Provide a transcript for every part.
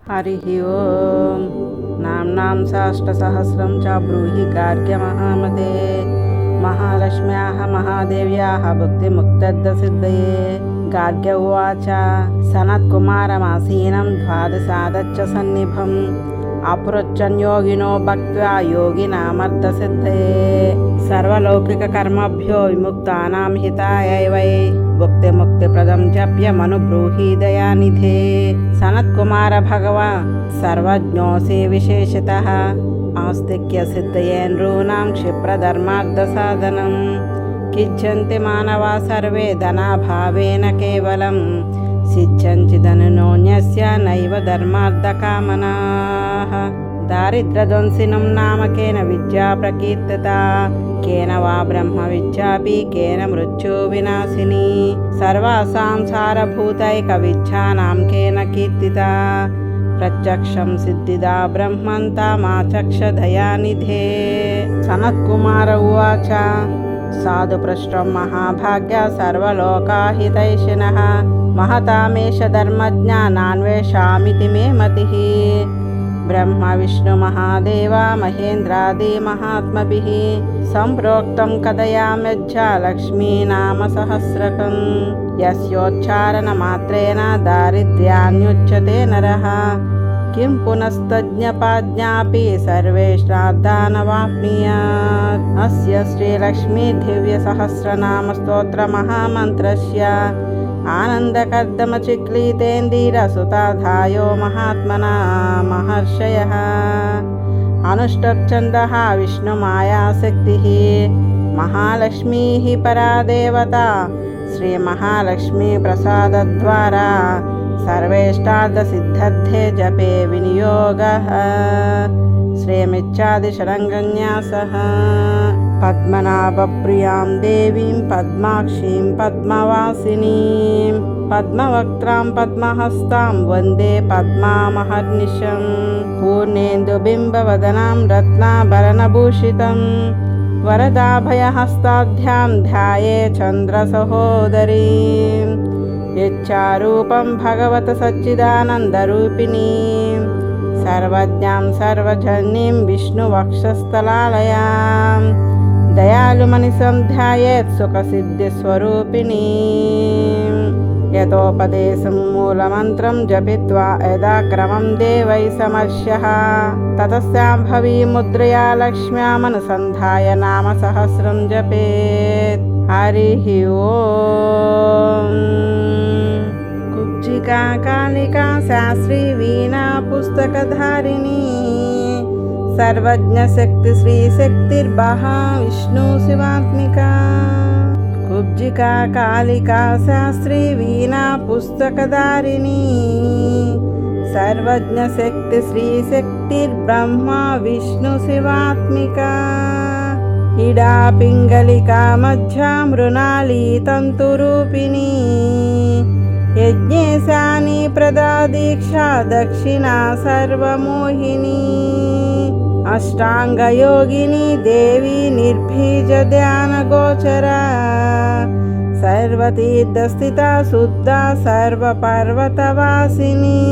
हरिः ओं नाम्नां साष्टसहस्रं च ब्रूहि गार्ग्यमहामते महालक्ष्म्याः महादेव्याः भुक्तिमुक्तसिद्धये। गार्ग्य उवाच सनत्कुमारमासीनं द्वादशादच्च सन्निभम् अपृच्छन्योगिनो भक्त्या योगिनामर्थसिद्धये। सर्वलौकिककर्मभ्यो विमुक्तानां हिताय वै भुक्तिमुक्तिप्रदं जप्यमनुब्रूहि दयानिधे। सनत्कुमार भगवान् सर्वज्ञोऽसि विशेषतः आस्तिक्य सिद्धये नॄणां क्षिप्रधर्मार्थसाधनं। किच्छन्ति मानवा सर्वे धनाभावेन केवलं सिच्छन्ति धनुनोऽन्यस्य नैव धर्मार्थकामनाः। दारिद्र्यध्वंसिनं नाम केन विद्या प्रकीर्तिता केन वा ब्रह्मविद्यापि केन मृत्युविनाशिनी। सर्वासां सारभूतैकविद्यानां केन कीर्तिता प्रत्यक्षं सिद्धिदा ब्रह्मन्तामाचक्ष दयानिधे। सनत्कुमार उवाच साधुपृष्ठं महाभाग्य सर्वलोकाहितैषिणः महतामेष धर्मज्ञानान्वेषामिति मे मतिः। ब्रह्म विष्णु महादेव महेन्द्रादि महात्मभिः सम्प्रोक्तं कथयाम्यज्ज लक्ष्मी नाम सहस्रकं। यस्योच्चारणमात्रेण दारिद्र्यान्युच्यते नरः किं पुनस्तज्ञपाज्ञापि सर्वे श्राद्धानवाप्नुयात्। अस्य श्रीलक्ष्मी दिव्यसहस्रनाम स्तोत्रमहामन्त्रस्य आनन्दकर्दमचिक्लीतेन्दीरसुताधायो महात्मना महर्षयः। अनुष्टुप्छन्दः विष्णुमायाशक्तिः महालक्ष्मीः परा देवता। श्रीमहालक्ष्मी प्रसादद्वारा सर्वेष्टार्थसिद्धर्थे जपे विनियोगः। श्रेमिच्छादिषडङ्गन्यासः पद्मनाभप्रियां देवीं पद्माक्षीं पद्मवासिनीं पद्मवक्त्रां पद्महस्तां वन्दे पद्मामहर्निशं। पूर्णेन्दुबिम्बवदनां रत्नाभरणभूषितं वरदाभयहस्ताभ्यां ध्याये चन्द्रसहोदरीं। यच्चारूपं भगवत सच्चिदानन्दरूपिणीं सर्वज्ञां सर्वजनीं विष्णुवक्षस्थलालयां दयालुमनिशं ध्यायेत् सुखसिद्धिस्वरूपिणीं। यतोपदेशं मूलमन्त्रं जपित्वा यदा क्रमं देवै समर्ष्यः ततस्याम्भवी मुद्रया लक्ष्म्यामनुसन्धाय नाम सहस्रं जपेत्। हरिः ओम्। कुब्जिका कालिका शास्त्री वीणा पुस्तकधारिणी सर्वज्ञशक्ति श्रीशक्तिर्बहा विष्णु शिवात्मिका। कुब्जिका कालिका शास्त्री वीणा पुस्तकधारिणी सर्वज्ञशक्ति श्रीशक्तिर्ब्रह्मा विष्णु शिवात्मिका। इडा पिङ्गलिका मध्या मृणाली तन्तुरूपिणी यज्ञेशानी प्रदा दीक्षा दक्षिणा सर्वमोहिनी। अष्टांगयोगिनी देवी निर्भीज ध्यान गोचरा सर्वतीर्थस्थिता शुद्धा सर्वपर्वतवासिनी।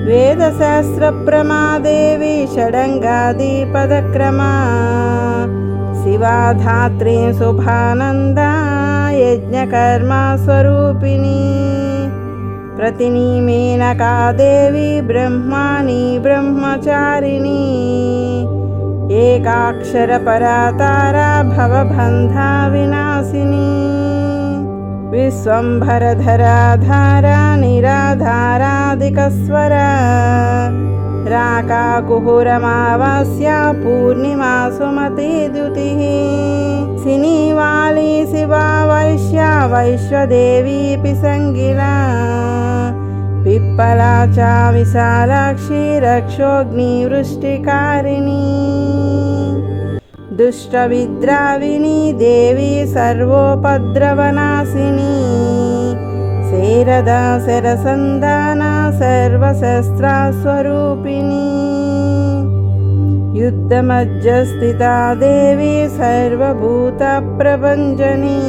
वेदशास्त्र प्रमा देवी षडंगादिपदक्रमा शिवा धात्री शुभानंदा यज्ञकर्मा स्वरूपिणी। प्रतिनी मेनका देवी ब्रह्माणी ब्रह्मचारिणी एकाक्षर परातारा भवबन्धा विनाशिनी। विश्वंभरधरा धारा निराधारादिकस्वरा राका कुहुरमावास्या पूर्णिमा सुमति द्युतिः। सिनीवाली शिवा वैश्या वैश्वदेवी पिसंगिला पिप्पला च विशालाक्षी रक्षोऽग्निवृष्टिकारिणी। दुष्टविद्राविणी देवी सर्वोपद्रवनाशिनी शरदा शरसन्धाना सर्वशस्त्रस्वरूपिणी। युद्धमज्जस्थिता देवी सर्वभूतप्रभञ्जनी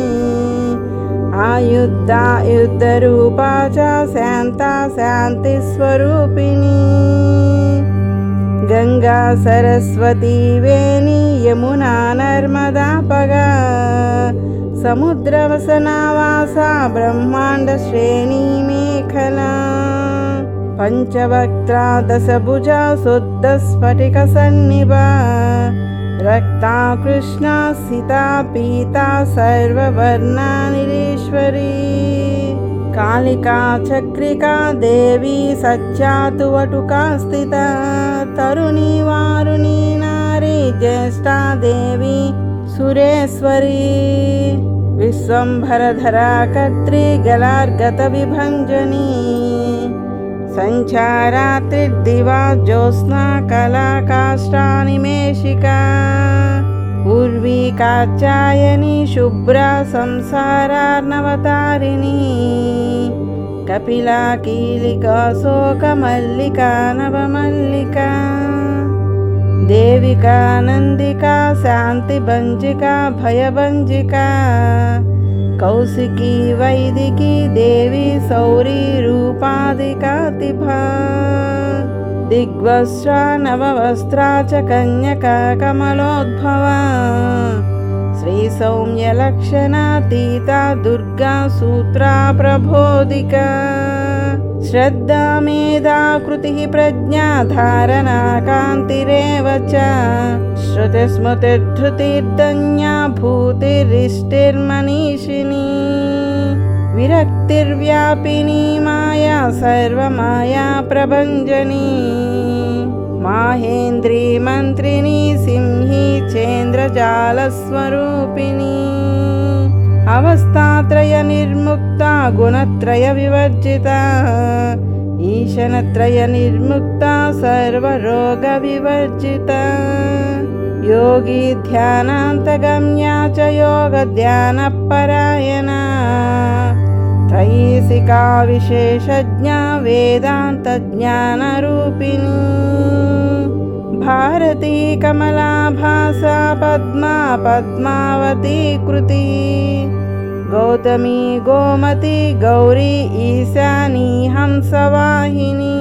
आयुद्धायुद्धरूपा च शान्ता शान्तिस्वरूपिणी गंगा सरस्वती वेणी यमुना नर्मदा पगा समुद्रवसनावासा ब्रह्मांड श्रेणी मेखला पंचवक्त्रा दशभुजा शुद्ध स्फटिक सन्निभा रक्ता कृष्णा सीता पीता सर्ववर्णा निरीश्वरी कालिका चक्रिका देवी सच्चातुवटुका स्थिता तरुणी वारुणी नारी ज्येष्ठा देवी सुरेश्वरी विश्वंभरधरा कर्त्री गलार्गत विभंजनी संचारात्रिर्दिवा ज्योत्स्ना कला काष्ठा निमेषिका पूर्वी कात्यायनी शुभ्रा संसारार्णवतारिणी कपिला कीलिका शोकमल्लिका नवमल्लिका देविका नंदिका शांतिभंजिका भयभंजिका कौशिकी वैदिकी देवी सौरी रूपादिका तिभा दिग्वस्त्रा नववस्त्रा च कन्यका कमलोद्भवा श्री सौम्यलक्षणातीता दुर्गा सूत्रा प्रबोधिका श्रद्धा मेधा कृतिः प्रज्ञा धारणा कान्तिरेव च श्रुतिस्मृतिर्धृतिर्धन्या भूतिरिष्टिर्मनीषिणी विरक्तिर्व्यापिनी माया सर्वमाया प्रभञ्जनी माहेन्द्री मंत्रिणी सिंही चेन्द्रजालस्वरूपिणी अवस्थात्रय निर्मुक्ता गुणत्रय विवर्जिता ईशनत्रय निर्मुक्ता सर्वरोग विवर्जिता योगी ध्यानान्तगम्या च योग ध्यानपरायणा त्रयीसिका विशेषज्ञा वेदांत ज्ञानरूपिणी भारती कमला भासा पद्मा पद्मावती कृति गौतमी गोमती गौरी ईशानी हंसवाहिनी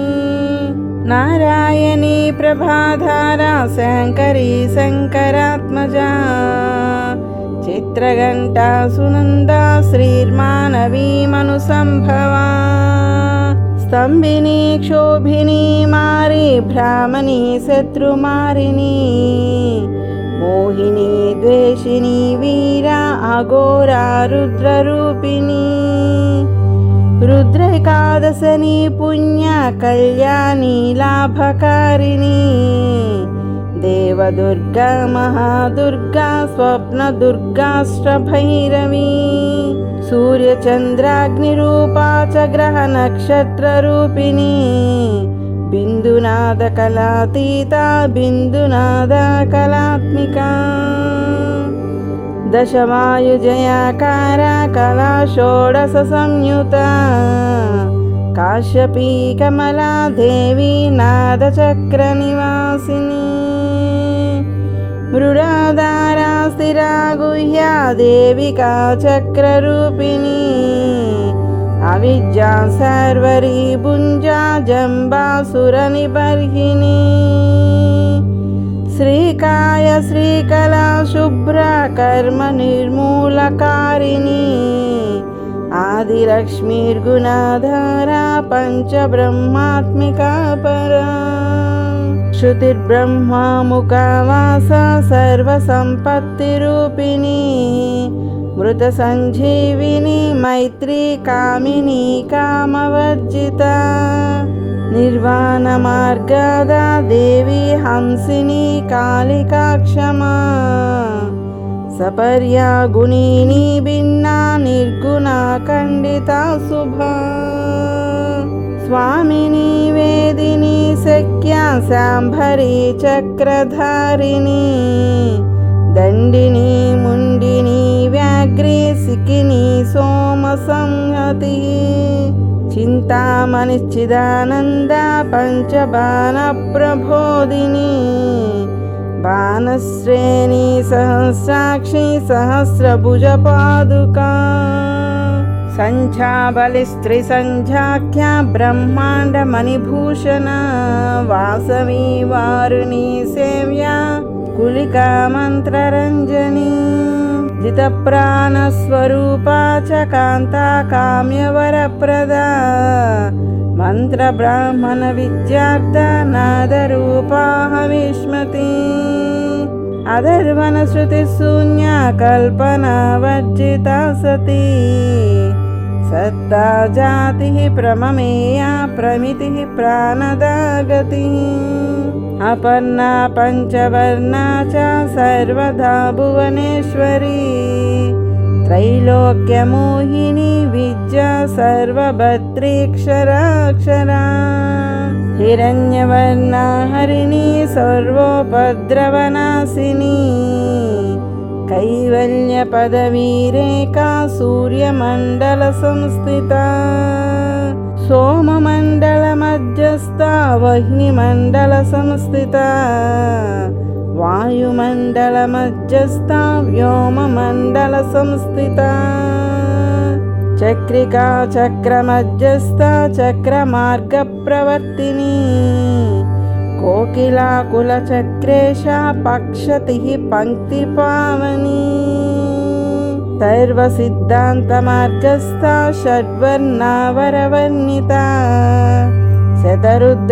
नारायणी प्रभाधारा शंकरी शंकरात्मजा चित्रघंटा सुनंदा श्रीर्मानवी मनुसंभवा स्तंभिनी क्षोभिनी मारी ब्राह्मणी शत्रुमारिणी मोहिनी द्वेषिणी वीरा अघोरा रुद्ररूपिणी रुद्रैकादशनी पुण्या कल्याणी लाभकारिणी देवदुर्गा महादुर्गा स्वप्नदुर्गाष्टभैरवी सूर्यचन्द्राग्निरूपा च ग्रहनक्षत्ररूपिणी बिन्दुनादकलातीता बिन्दुनादकलात्मिका दशवायुजयाकारा कला षोडशसंयुता काश्यपी कमला देवी नादचक्रनिवासिनी मृडाधारा स्थिरा गुह्या देविका चक्ररूपिणी अविद्या सर्वरी भुञ्जा जम्बासुरनिबर्हिणी श्रीकाय श्रीकला शुभ्रा कर्म निर्मूलकारिणी आदिलक्ष्मीर्गुणाधारा पंचब्रह्मात्मिका परा श्रुतिर्ब्रह्मा मुखावासा सर्वसंपत्तिरूपिणी मृतसञ्जीविनी मैत्री कामिनी कामवर्जिता निर्वाणमार्गदा देवी हंसिनी कालिका क्षमा सपर्या गुणिनी भिन्ना निर्गुणा खण्डिता शुभा स्वामिनी वेदिनी शक्या शाम्भरी चक्रधारिणी दंडिनी मुंडिनी व्याघ्री सिकिनी सोमसंहति चिंतामणिश्चिदानंदा पंचबाणप्रबोधिनी बाणश्रेणी सहस्राक्षी सहस्रभुजपादुका సంధ్యాబలిస్త్రిసంధ్యాఖ్యా బ్రహ్మాండమణిభూషణ వాసవి వారుణి సేవ్యా కులికా మంత్రరంజని జితప్రాణస్వరూపా చ కాంతా కామ్యవరప్రదా మంత్ర బ్రాహ్మణ విద్యార్థ నాదరూపాహవిష్మతి అధర్వణ శృతి శూన్య కల్పనా వర్జితా సతీ సత్తా జాతి ప్రమమేయా ప్రమితి ప్రాణదాగతి అపర్ణా పంచవర్ణా చ సర్వదా భువనేశ్వరీ త్రైలోక్యమోహిని విద్యా సర్వభద్రీక్షరాక్షరా హిరణ్యవర్ణా హరిణి సర్వోపద్రవనాశిని కైవల్య పదవీరేఖా సూర్యమండల సంస్థిత సోమమండల మధ్యస్థ వహ్నిమండల సంస్థిత వాయుమండల మధ్యస్థ వ్యోమమండల సంస్థిత చక్రికా చక్ర మధ్యస్థ చక్రమార్గ ప్రవర్తిని కోకిలాకుల చక్రేశ పక్షతి పంక్తి పావని సర్వసిద్ధాంత మార్గస్థ షడ్వర్ణావరవర్ణిత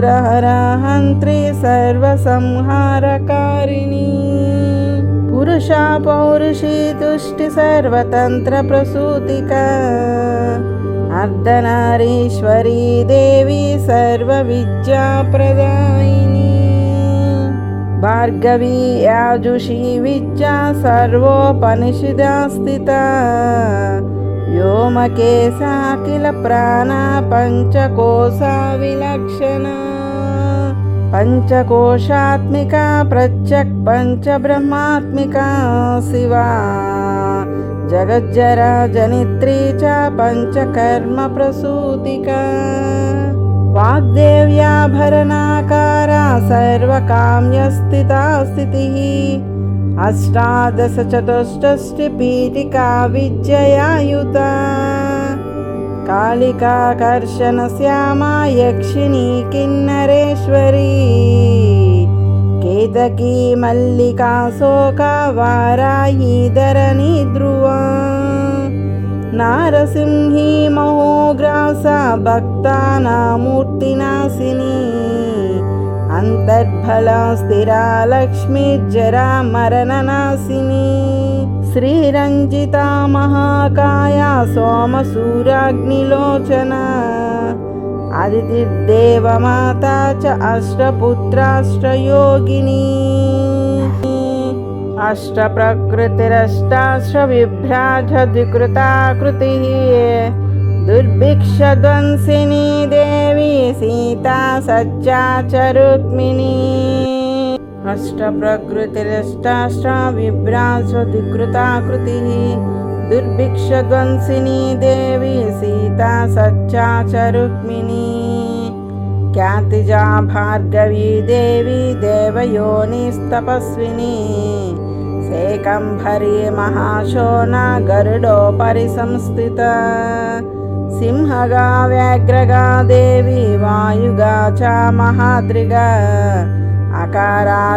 శతరుద్రహరహంత్రి సర్వసంహారకారిణి పురుషా పౌరుషీ తుష్టి సర్వతంత్ర ప్రసూతిక అర్ధనారీశ్వరీ దేవి సర్వ విద్యా ప్రదాయిని భార్గవీ యాజుషీ విద్యా సర్వోపనిషదా స్థిత వ్యోమకేశా కిల ప్రాణ పంచకోశా విలక్షణ పంచకోశాత్మిక ప్రత్యక్ పంచబ్రహ్మాత్మిక శివా జగజ్జరా జనిత్రీ చ పంచకర్మ ప్రసూతిక వాగ్దేవ్యాభరణాకారా సర్వకామ్యస్థితా స్థితిః అష్టాదశ చతుష్టష్టి పీఠికా విద్యయాయుతా కాళికాకర్షణ శ్యామా యక్షిణీ కిన్నరేశ్వరీ కేతకీ మల్లికా శోకా వారాహీ ధరణీ ధ్రువా నారసింహీ మహోగ్రాసా భక్తానామూర్తినాశిని అంతర్బలా స్థిరా లక్ష్మీ జరా మరణనాశిని శ్రీరంజితా మహాకాయా సోమసూరాగ్నిలోచన అదితిర్దేవమాతా చ అష్టపుత్రాష్టయోగిని అష్టప్రకృతిరష్టాశ్ర విభ్రాజద్వికృతాకృతి దుర్భిక్షధ్వంసిని దేవి సీతా సజ్జా చ రుక్మిణీ అష్టప్రకృతిరష్టాశ్ర విభ్రాజద్వికృతాకృతి దుర్భిక్షధ్వంసిని దేవి సీతా సజ్జా చ రుక్మిణీ ఖ్యాతిజా భార్గవీ దేవి దేవయోనిస్తపస్విని శేకంభరీ మహాశోన గరుడోపరి సంస్థిత సింహగా వ్యాఘ్రగా దేవి వాయుగా చ మహాద్రిగా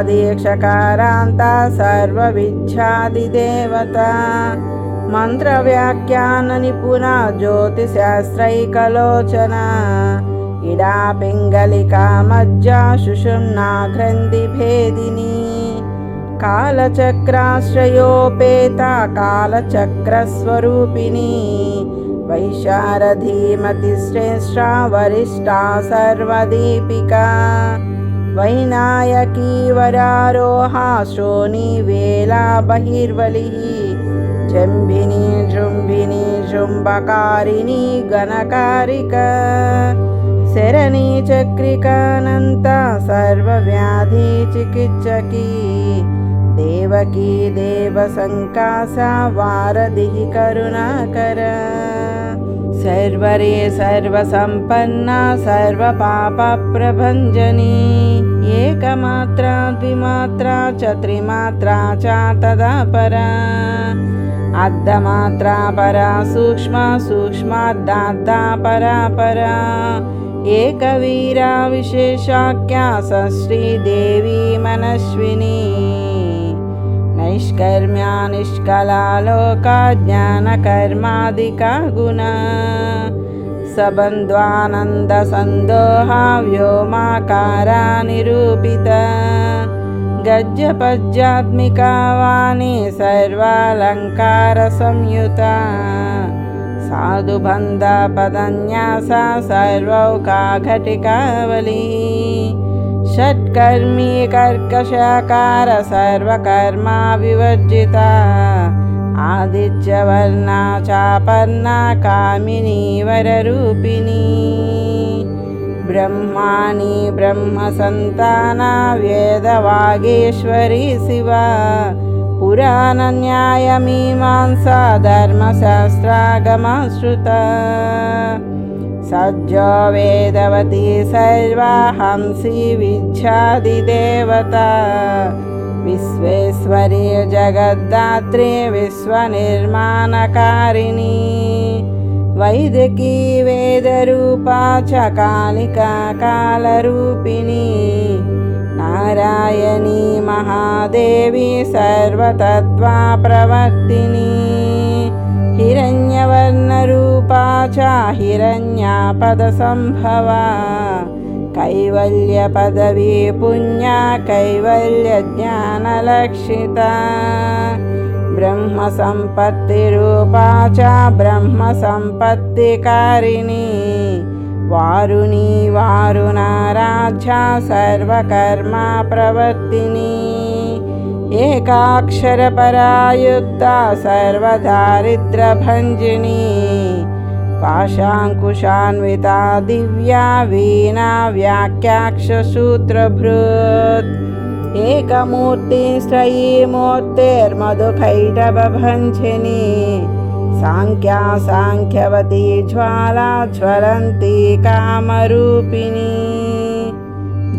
అకారాదీక్షకారాంత సర్వవిద్యాదిదేవత మంత్రవ్యాఖ్యాన నిపుణ జ్యోతిశాస్త్రైకలోచన ఇడా పింగళికా మజ్జా సుషుమ్నా గ్రంథి భేదిని కాలచక్రాశ్రయోపేత కాలచక్రస్వరూపిణి వైశారథీమతి శ్రేష్ఠా వరిష్టా సర్వదీపికా వైనాయకీ వరారోహా శ్రోణి వేలా బహిర్వలి జంభిని జృంభిని జృంభకారిణి గణకారిక శరణి చక్రికానంత సర్వవ్యాధి చికిత్సకి దేవకీ దేవసంకాస వారధి కరుణాకర సర్వరే సర్వసంపన్న సర్వపాప ప్రభంజని ఏకమాత్రా ద్విమాత్రా చ త్రిమాత్రా చ తదా పరా అర్ధమాత్రా పరా సూక్ష్మ సూక్ష్మార్ధార్థా పరా పరా ఏకవీరా విశేషాఖ్యా శ్రీదేవి మనస్విని నైష్కర్మ్యా నిష్కలా లోకా జ్ఞానకర్మాదికా గుణ సబంధ్వానంద సందోహ వ్యోమాకారా నిరూపిత గద్యపద్యాత్మికా వాణి సర్వాలంకార సంయుత సాధుబంధ పదన్యాస సర్వౌకా ఘటికావళి షట్కర్మీ కర్కశాకార సర్వకర్మా వివర్జిత ఆదిత్యవర్ణా చాపర్ణా కామినీ వరరూపిణీ బ్రహ్మాణి బ్రహ్మసంతాన వేదవాగేశ్వరీ శివ పురాణ న్యాయమీమాంసా ధర్మశాస్త్రాగమశ్రుత సజ్జో వేదవతి సర్వా హంసి విద్యాదిదేవత విశ్వేశ్వరీ జగద్ధాత్రి విశ్వనిర్మాణకారిణీ వైదికీ వేదరూపా చ కాళికా కాలరూపిణీ నారాయణీ మహాదేవి సర్వతత్వా ప్రవర్తినీ హిరణ్యవర్ణరూపా చ హిరణ్యాపద సంభవా కైవల్య పదవీ పుణ్యా కైవల్య జ్ఞానలక్షిత బ్రహ్మ సంపత్తి రూపా చ బ్రహ్మ సంపత్తికారిణీ వారుణీ వారుణారాధ్య సర్వకర్మ ప్రవర్తినీ ఏకాక్షర పరాయుక్త సర్వదారిద్ర్యభంజినీ పాశాంకుశాన్వితా దివ్యా వీణా వ్యాఖ్యాక్షసూత్రభృత్ ఏకమూర్తి శ్రయీమూర్తిర్మధుకైటభంజినీ సాంఖ్యా సాంఖ్యవతీ జ్వాలా జ్వలంతి కామరూపిణీ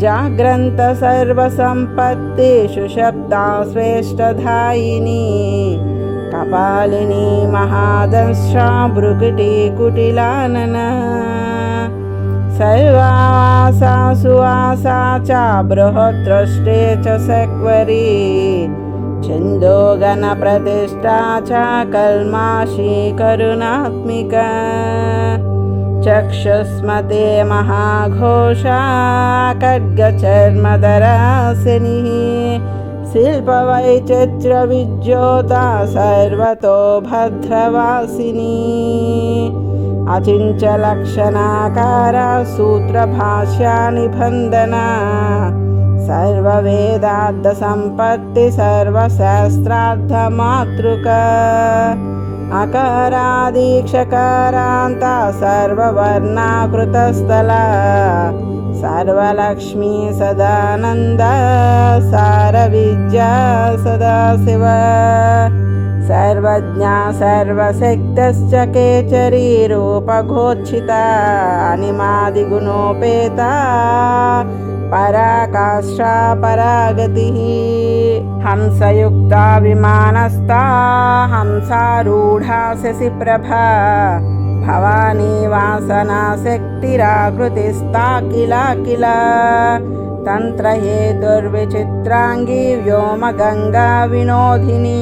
జాగ్రంత సర్వసంపత్తి సుషప్తా శ్రేష్టధాయిని కపాలిని మహాదశా భృకుటి కుటిలానన సర్వాసా సువాసా చ బృహద్రష్టే చ సక్వరీ ఛందోగణ ప్రతిష్టా చ కల్మాషి కరుణాత్మికా చక్షుస్మతే మహాఘోషా ఖడ్గచర్మధరాసిని శిల్పవైచిత్ర విద్యోత సర్వతో భద్రవాసిని అచించలక్షణాకార సూత్రభాష్యా నిబంధన సర్వవేదార్థ సంపత్తి సర్వశాస్త్రార్థ మాతృక అకారాదీక్షకారాంత సర్వవర్ణాకృతస్థల సర్వలక్ష్మీ సదానంద సార విద్యా సదాశివ సర్వజ్ఞ సర్వశక్తశ్చ కేచరీ రూపఘోషిత అనిమాదిగుణోపేత పరాకాష్ఠా పరాగతి హంసయుక్తా విమానస్థా హంసారూఢా శశిప్రభా భవానీ వాసనా శక్తిరాకృతిస్థా కిల కిల తంత్రహేతుర్విచిత్రాంగీ వ్యోమగంగా వినోదిని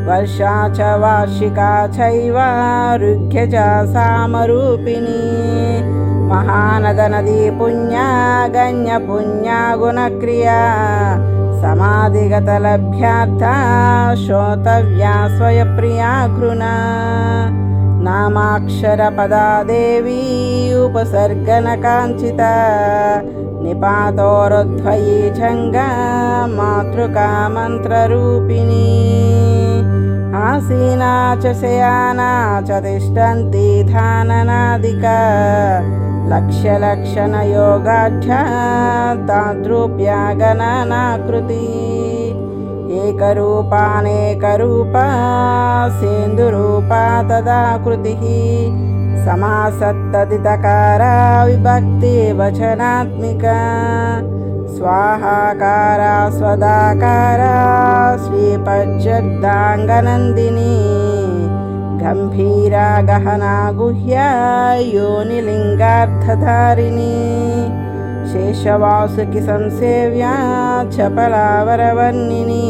వర్షా చ వార్షికా చైవ రుగ్యజ సామరూపిణి మహానదనదీ పుణ్యా గణ్య పుణ్యా గుణక్రియా సమాధిగత లభ్యార్థ శ్రోతవ్యా స్వయప్రియా కృణ నామాక్షర పదా దేవీ ఉపసర్గన కాంచిత నిపాతోరుద్వయీ జంగా మాతృకా మంత్రరూపిణీ ఆసీనా చ శయానా చ తిష్టంతి ధాననాదికా లక్ష్యలక్షణ యోగాఢ్యా తాద్రూప్యా గణనాకృతి ఏకరూపానేకరూపా సేందురూపా తదాకృతి సమాసత్తదితకారా విభక్తి వచనాత్మికా स्वाहाकारा स्वदाकारा श्रीपज्जद्दाङ्गनन्दिनी गम्भीरा गहना गुह्या योनिलिङ्गार्थधारिणी शेषवासुकि संसेव्या चपलावरवर्णिनी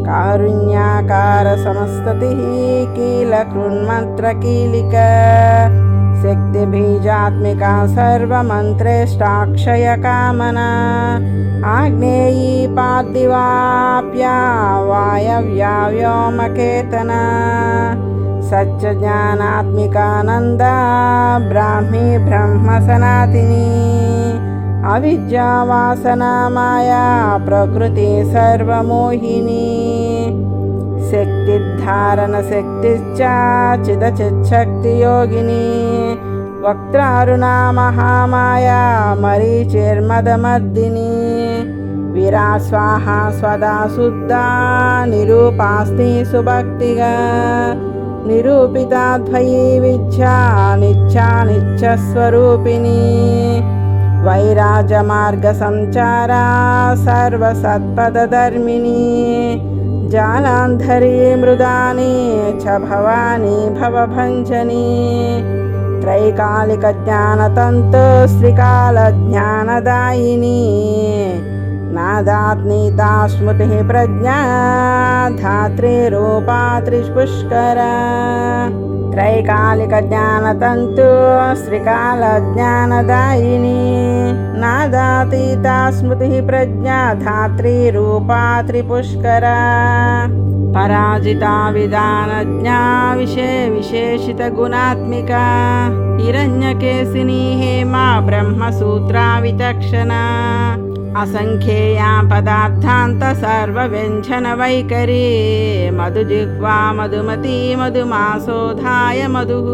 कारुण्याकार समस्ततिः कीलकृन्मन्त्रकीलिका शक्तिबीजात्मिका सर्वमन्त्रेष्टाक्षयकामना आग्नेयी पार्थिवाप्या वायव्या व्योमकेतना सच्चज्ञानात्मिकानन्दा ब्राह्मी ब्रह्मसनातिनी अविद्या वासना माया प्रकृति सर्वमोहिनी शक्तिधारण शक्तिश्च चिदचिच्छक्तियोगिनी वक्त्रारुणा महामाया मरीचिर्मदमर्दिनी वीरा स्वाहा स्वदा शुद्धा निरूपास्ति सुभक्तिगा निरूपिता द्वयी विद्या नित्या नित्यस्वरूपिणी वैराजमार्गसञ्चारा सर्वसत्पदधर्मिणी जालान्धरी मृदानी च भवानी भवभञ्जनी त्रैकालिकज्ञानतन्तु श्रीकालज्ञानदायिनी नादात्नीता स्मृतिः प्रज्ञा धात्रीरूपा त्रिपुष्करा त्रैकालिकज्ञानतन्तु श्रीकालज्ञानदायिनी नादातीता स्मृतिः प्रज्ञा धात्रीरूपा त्रिपुष्करा पराजिता विदानज्ञा विशेषितगुणात्मिका हिरण्यकेशिनी हेमा ब्रह्मसूत्रा विचक्षणा असंख्येया पदार्थान्त सर्वव्यञ्जनवैखरी मधुजिह्वा मधुमती मधुमासोधाय मधुः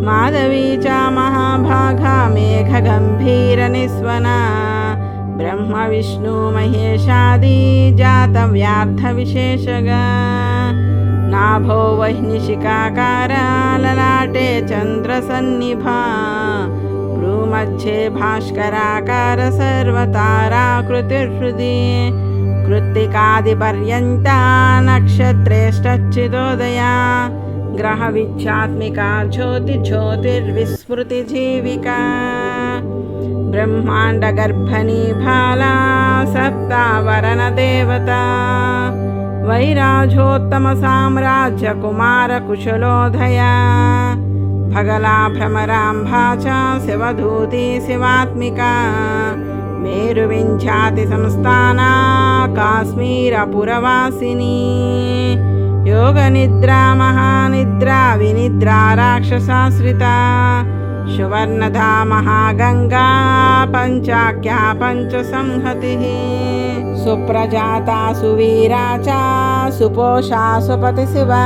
माधवी च महाभागा मेघगम्भीरनिस्वना ब्रह्म विष्णु महेशादि जातव्यार्थविशेषगा नाभो वह्निशिखाकारा ललाटे चन्द्रसन्निभा भ्रूमध्ये भास्कराकार सर्वताराकृतिर्हृदि कृत्तिकादिपर्यन्ता नक्षत्रेष्टच्चिदोदया ग्रहविच्छात्मिका ज्योतिर्विस्मृतिजीविका ब्रह्माण्डगर्भणी भाला सप्तावरणदेवता वैराजोत्तमसाम्राज्यकुमारकुशलोदया भगला भ्रमराम्भा च शिवधूती शिवात्मिका मेरुविंध्याति संस्थाना काश्मीरपुरवासिनी योगनिद्रा महानिद्रा विनिद्रा राक्षसाश्रिता सुवर्णधा महागंगा पंचाख्या पंचसंहतिः सुप्रजाता सुवीरा च सुपोषा सुपतिशिवा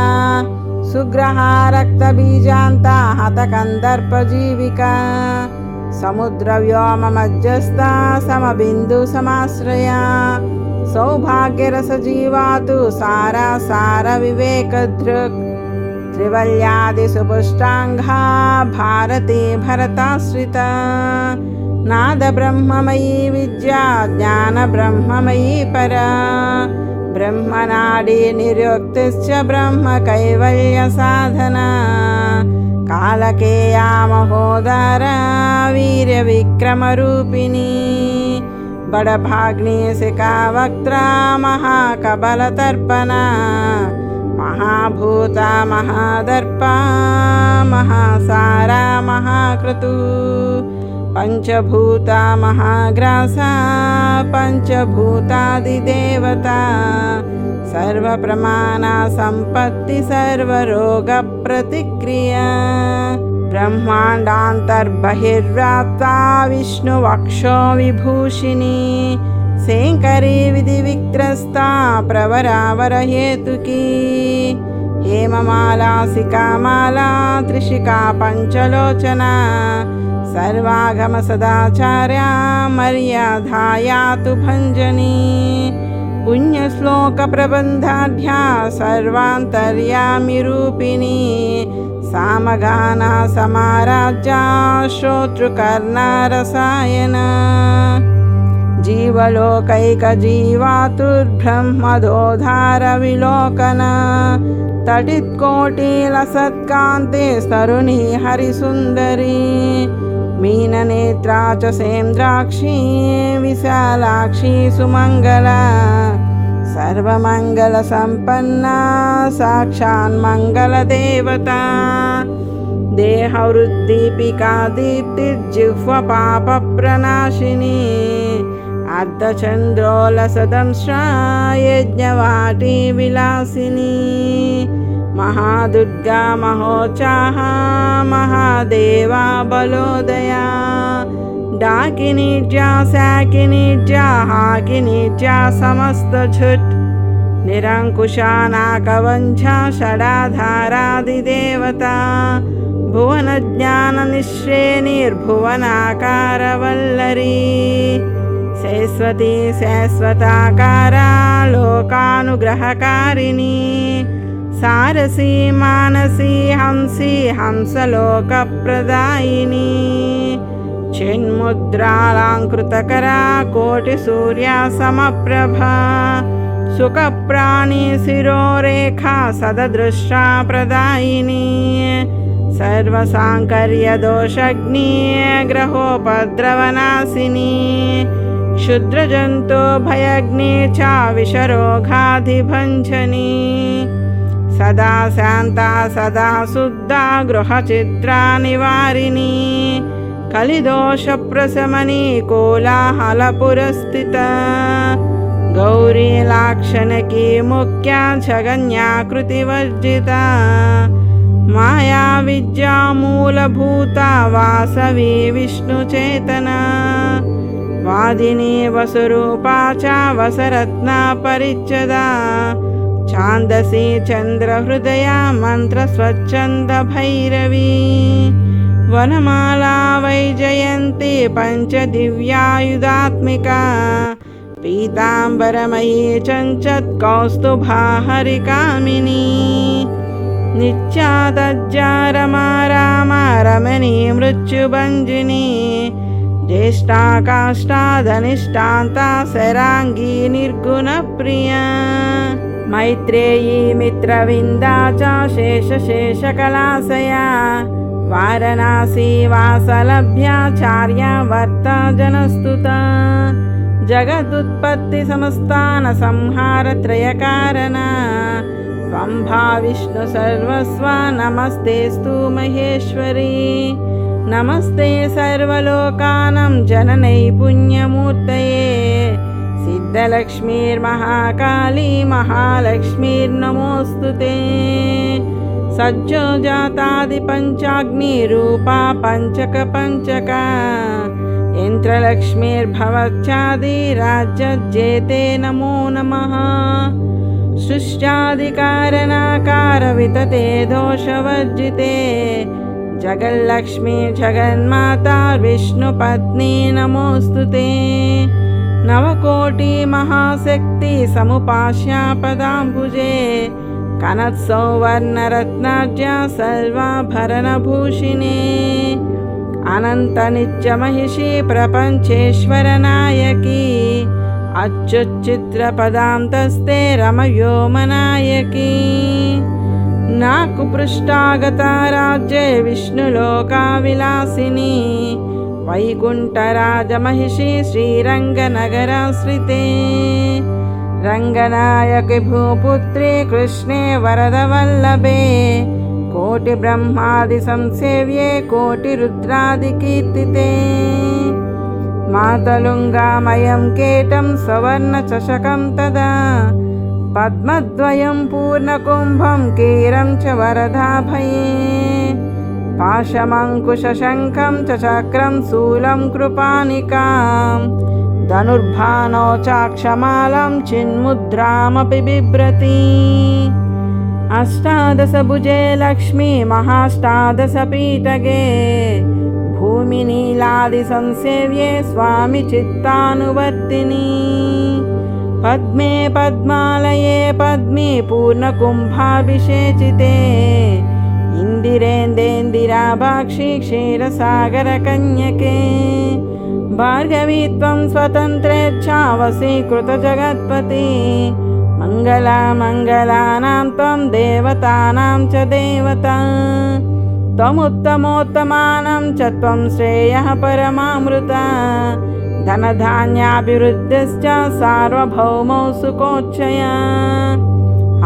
सुग्रहा रक्तबीजान्ता हतकन्दर्पजीविका समुद्रव्योममध्यस्था समबिन्दुसमाश्रया सौभाग्यरसजीवा तु सारा सारविवेकदृक् त्रिवल्यादिसुपुष्टाङ्गा भारती भरताश्रिता नादब्रह्ममयी विद्या ज्ञानब्रह्ममयी परा ब्रह्मनाडी निरुक्तिश्च ब्रह्मकैवल्यसाधना कालकेया महोदरा वीर्यविक्रमरूपिणी बडभाग्नि शिखावक्त्रा महाकबलतर्पणा महाभूता महादर्पा महासारा महाक्रतु पंचभूता महाग्रासा पंचभूतादिदेवता सर्वप्रमाणा संपत्ति सर्वरोगप्रतिक्रिया ब्रह्माण्डान्तर्बहिर्व्याप्ता विष्णुवक्षो विभूषिणी शङ्करी विधिविक्रस्ता प्रवरावरहेतुकी हेममाला शिखामाला त्रिशिखा पञ्चलोचना सर्वागम सदाचार्या मर्यादाया तु भञ्जनी पुण्यश्लोक प्रबन्धाढ्या सर्वान्तर्यामि रूपिणी सामगाना समाराज्या श्रोतृकर्णरसायना जीवलोकैकजीवातुर्ब्रह्मदोधारविलोकन तटित्कोटिलसत्कान्ते तरुणी हरिसुन्दरी मीननेत्रा च सेन्द्राक्षी विशालाक्षी सुमङ्गला सर्वमङ्गलसम्पन्ना साक्षान्मङ्गलदेवता देहवृद्दीपिका दीप्तिर्जिह्वपापप्रणाशिनी अर्धचन्द्रोलसदंश्रा यज्ञवाटी विलासिनी महादुर्गा महोचाः महादेवा बलोदया डाकिनीज्या शाकिनीज्या हाकिनीज्या समस्तझुट् निरङ्कुशा नाकवञ्झा षडाधारादिदेवता भुवनज्ञाननिःश्रेणिर्भुवनाकारवल्लरी सरस्वती शाश्वताकारा लोकानुग्रहकारिणी सारसी मानसी हंसी हंसलोकप्रदायिनी चिन्मुद्रालङ्कृतकरा कोटिसूर्या समप्रभा सुखप्राणी शिरोरेखा सददृशा प्रदायिनी सर्वसाङ्कर्यदोषग्नि ग्रहोपद्रवनाशिनी क्षुद्रजन्तु भयग्नि च विषरोगाधिभञ्जनी सदा शान्ता सदा शुद्धा गृहचित्रा निवारिणी कलिदोषप्रशमनी कोलाहलपुरस्थिता गौरी लाक्षणकी मुख्या जगन्याकृतिवर्जिता माया विद्या मूलभूता वासवी विष्णुचेतना वादिनी वसुरूपा च वसरत्ना परिच्छदा छान्दसी चन्द्रहृदया मन्त्रस्वच्छन्दभैरवी वनमाला वैजयन्ती पञ्चदिव्यायुधात्मिका पीताम्बरमयी चञ्चत् कौस्तुभा हरिकामिनी नित्यादज्जा रमा रामा रमणी मृत्युभञ्जिनी ज्येष्ठा काष्ठाधनिष्ठान्ता शराङ्गी निर्गुणप्रिया मैत्रेयी मित्रविन्दा च शेषशेषकलाशया वारणासी वासलभ्याचार्या वर्ता जनस्तुता जगदुत्पत्तिसंस्थान संहारत्रयकारणा त्वं विष्णु सर्वस्वा नमस्तेस्तु महेश्वरी नमस्ते सर्वलोकानां जननै पुण्यमूर्तये सिद्धलक्ष्मीर्महाकाली महालक्ष्मीर्नमोऽस्तु ते सज्जोजातादिपञ्चाग्निरूपा पञ्चका यन्त्रलक्ष्मीर्भवच्चादिराज्यजेते नमो नमः सृष्ट्यादिकारणकारवितते दोषवर्जिते जगल्लक्ष्मी जगन्माता विष्णुपत्नी नमोऽस्तु ते नवकोटिमहाशक्ति समुपास्या पदाम्बुजे कनत्सौवर्णरत्नाढ्या सर्वाभरणभूषिणे अनन्तनित्यमहिषी प्रपञ्चेश्वरनायकी अच्युच्चित्रपदां तस्ते रमव्योमनायकी नाकुपृष्ठागता राज्ये विष्णुलोकाविलासिनी वैकुण्ठराजमहिषी श्रीरङ्गनगराश्रिते रङ्गनायकि भूपुत्रे कृष्णे वरदवल्लभे कोटिब्रह्मादिसंसेव्ये कोटिरुद्रादिकीर्तिते मातलुङ्गामयं केटं सवर्णचषकं तदा पद्मद्वयं पूर्णकुम्भं कीरं च वरदाभये पाशमङ्कुशशङ्खं च चक्रं शूलं कृपानिकां धनुर्भानो चाक्षमालं चिन्मुद्रामपि बिभ्रति अष्टादशभुजे लक्ष्मी महाष्टादशपीठगे भूमिनीलादिसंसेव्ये स्वामी चित्तानुवर्तिनी पद्मे पद्मालये पद्मी पूर्णकुम्भाभिषेचिते ఇందిరేందేందిరాభాక్షి క్షీరసాగరకన్యకే భార్గవి త్వం స్వతంత్రేచ్ఛావసీకృతజగత్పతి మంగళామంగళానాం త్వం దేవతానాం చ దేవతా త్వముత్తమోత్తమానం చ త్వం శ్రేయః పరమామృత ధనధాన్యాభివృద్ధిశ్చ సార్వభౌమౌ సుఖోచ్చయ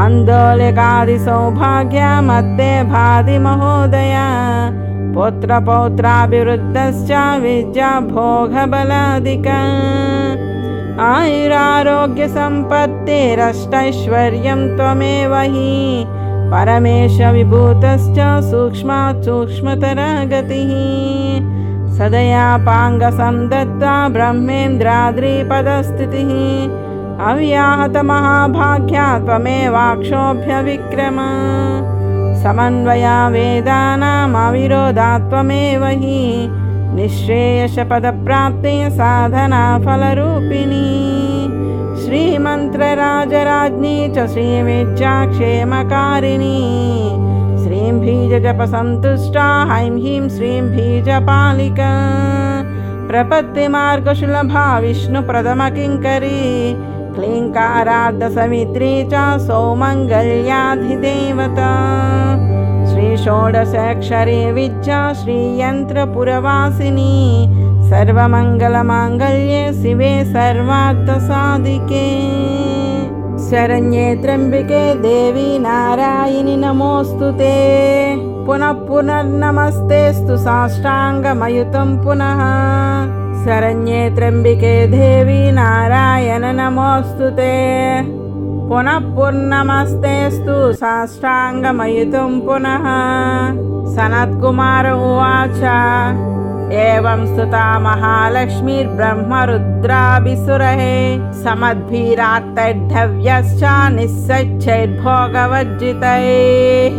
అందోళికాది సౌభాగ్యమత్తే భాతి మహోదయ పుత్రపౌత్రాభివృద్ధశ్చ విద్యా భోగబలాదిక ఆయురారోగ్య సంపత్తిరష్టైశ్వర్యం త్వమేవ హి పరమేశ విభూతశ్చ సూక్ష్మాత్ సూక్ష్మతర గతిః సదయాపాంగ సందత్తా బ్రహ్మేంద్రాద్రిపదస్థితిః అవ్యాహత మహాభాగ్యా త్వమేవాక్షోభ్య విక్రమ సమన్వయా వేదానాం అవిరోధా త్వమేవ హి నిశ్రేయస పదప్రాప్తి సాధనా ఫలరూపిణి శ్రీమంత్రరాజరాజ్ఞీ చ శ్రీవిద్యాక్షేమకారిణి శ్రీం బీజజప సంతుష్టా హైం హ్రీం శ్రీం బీజపాలిక ప్రపత్తి మార్గశులభా విష్ణు ప్రథమ కింకరీ క్లీంకారార్ధ సవిత్రీ చ సౌమంగళ్యాధిదేవత శ్రీ షోడశాక్షరీ విద్యా శ్రీయంత్రపురవాసిని సర్వమంగళమాంగళ్యే శివే సర్వార్థసాధికే శరణ్యే త్ర్యంబకే దేవి నారాయణి నమోస్తుతే పునః పునర్నమస్తేస్తు సాష్టాంగమయుతం పునః శరణ్యే త్ర్యంబకే దేవి నారాయణ నమోస్తుతే పునః పునర్నమస్తేస్తు సాష్టాంగమయుతం పునః సనత్కుమార ఉవాచ ఏవం స్తుతా మహాలక్ష్మీర్బ్రహ్మరుద్రాభిసురః సమద్భిరాత్తైర్ధవ్యశ్చ నిస్సచ్చైర్భోగవర్జితైః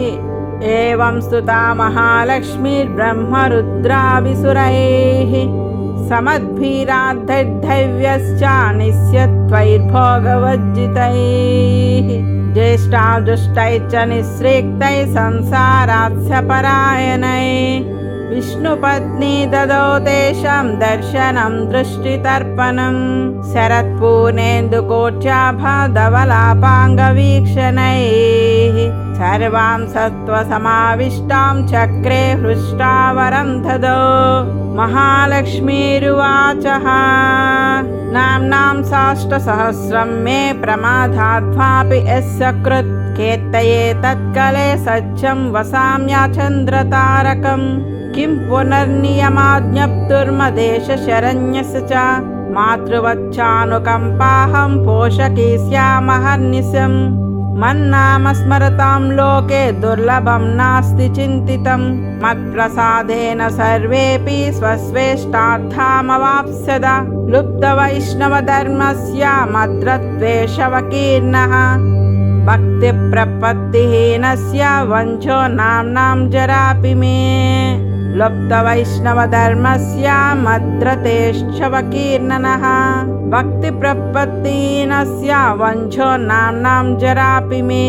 ఏవం స్తుతా మహాలక్ష్మీర్బ్రహ్మరుద్రాభిసురైః సమద్భిరాత్తైర్ధవ్యశ్చ నిస్సత్వైర్భోగవర్జితైః జ్యేష్ఠాజుష్టైశ్చ నిస్సిక్తైః సంసారాత్స్య పరాయణైః విష్ణుపత్ని దదో తేషాం దర్శనం దృష్టితర్పణం శరత్పూర్ణేందుకోచ్చాభధవలాపాంగవీక్షణైః సర్వాం సత్వసమావిష్టాం చక్రే హృష్టావరం దదో మహాలక్ష్మీరువాచ నామ్నాం సాష్టసహస్రం మే ప్రమాదాద్వాపి యస్య కృత్ కేత్తయే తత్కలే సత్యం వసామ్యాచంద్రతారకం కిం పునర్నియమాజ్ఞప్తుర్మదేశ శరణ్యస్య చ మాతృవచ్చానుకంపాహం పోషకీ స్యామహర్నిశం మన్నామ స్మరతాం లోకే దుర్లభం నాస్తి చింతితం మత్ప్రసాదేన సర్వేపి స్వస్వేష్టార్థామవాప్స్యద లుప్తవైష్ణవధర్మస్య మద్రద్వేషవకీర్ణః భక్తి ప్రపత్తిహీనస్య వంచో నామ్నాం జరాపి మే లుప్తవైష్ణవధర్మస్య మద్రతేశ్చవకీర్ణనః భక్తి ప్రపత్తిహీనస్య వంచో నామ్నాం జరాపి మే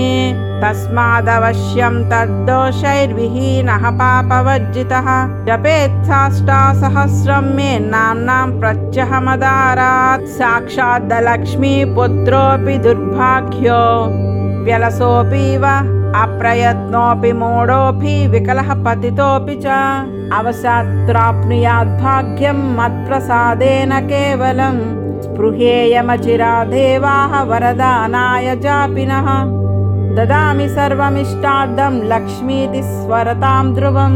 తస్మాదవశ్యం తద్దోషైర్విహీనః పాపవర్జితః జపేత్సాష్టాసహస్రం మే నామ్నాం ప్రత్యహమదారాత్ సాక్షాద్దలక్ష్మీ పుత్రోపి దుర్భాగ్యో వ్యలసోపీవ అప్రయత్నోపి మూఢోపి వికలః పతితోపి చ అవసాత్రాప్నుయాద్భాగ్యం మత్ప్రసాదేన కేవలం స్పృహేయమచిరాదేవాః వరదానాయ జాపినః దదామి సర్వమిష్టార్థం లక్ష్మీతి స్వరతాం ధ్రువం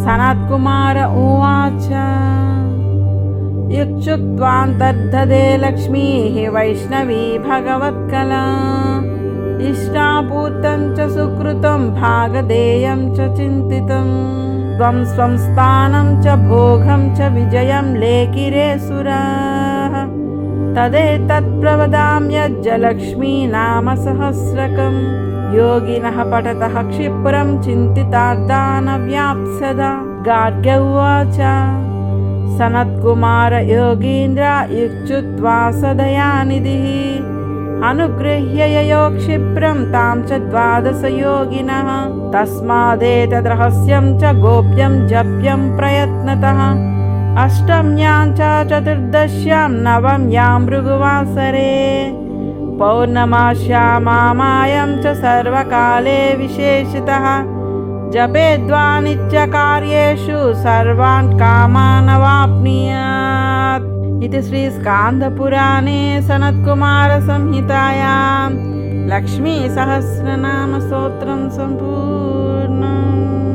సనత్కుమార ఉవాచ ఇచ్చుక్త్వాంతర్దదే లక్ష్మీః వైష్ణవీ భగవత్కలా ఇష్టాపూతం చ సుకృతం భాగదేయం చ చింతితం త్వం స్వం స్థానం చ భోగం చ విజయం లేకిరే సురాః తదేతత్ప్రవదామ్యజ్జలక్ష్మీ నామ సహస్రకం యోగినః పఠతః క్షిప్రం చింతితార్థాన వ్యాప్స్యదా గార్గ్య ఉవాచ సనత్కుమార యోగీంద్ర ఇచ్చుత్వా సదయానిధిః अनुगृह्य ययो क्षिप्रं तां च 12 योगिनः तस्मादेतद्रहस्यं च गोप्यं जप्यं प्रयत्नतः अष्टम्यां च चतुर्दश्यां नवम्यां भृगुवासरे पौर्णमास्यामायं च सर्वकाले विशेषतः जपेद्वा नित्यकार्येषु सर्वान् कामान् अवाप्नुयात्। इति श्री स्कान्दपुराणे सनत्कुमारसंहितायां लक्ष्मीसहस्रनाम स्तोत्रं सम्पूर्णम्।